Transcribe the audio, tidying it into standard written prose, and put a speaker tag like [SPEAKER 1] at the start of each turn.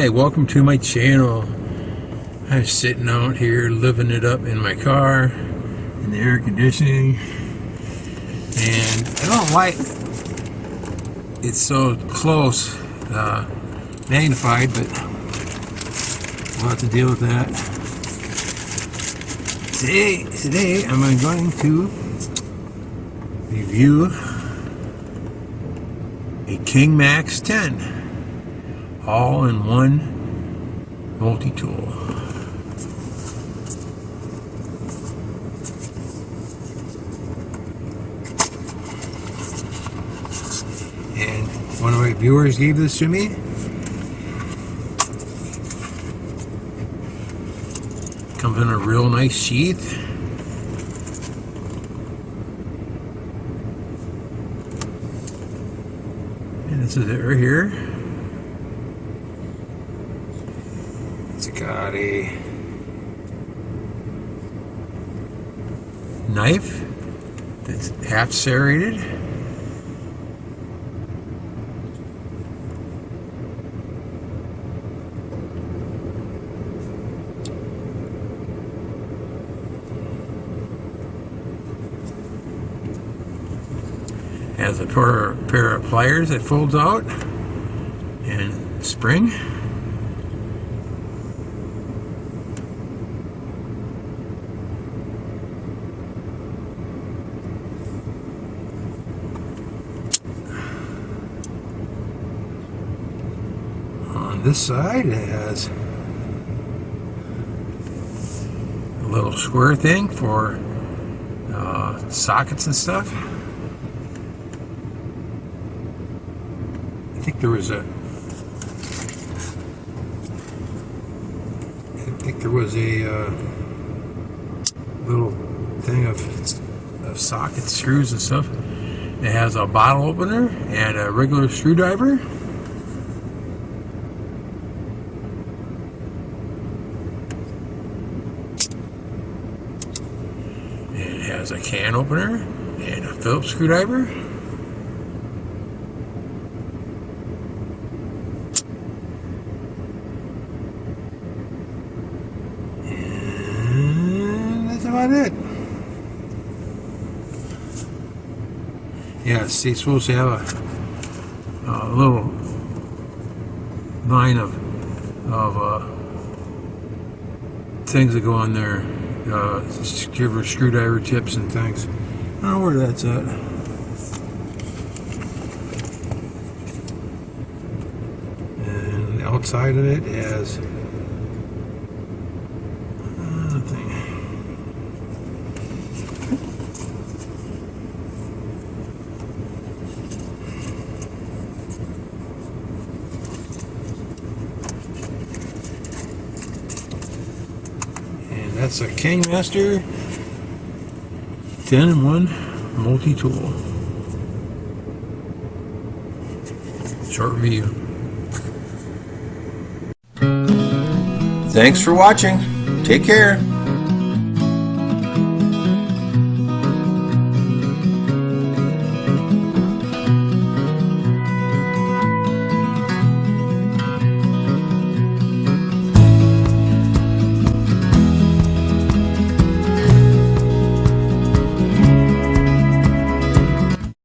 [SPEAKER 1] Hi, welcome to my channel. I'm sitting out here living it up in my car in the air conditioning, and I don't know why it's so close magnified, but we'll have to deal with that. Today I'm going to review a King Max 10 all-in-one multi-tool. And one of my viewers gave this to me. Comes in a real nice sheath. And this is it right here. It's got a knife that's half serrated. Has a pair of pliers that folds out and spring. On this side it has a little square thing for sockets and stuff. I think there was a little thing of sockets, screws and stuff. It has a bottle opener and a regular screwdriver. It has a can opener and a Phillips screwdriver. And that's about it. Yeah, it's supposed to have a little line of things that go on there. Screwdriver tips and things. I don't know where that's at. And outside of it has nothing. And that's a King Master 10-in-1 multi-tool. Short review. Thanks for watching. Take care.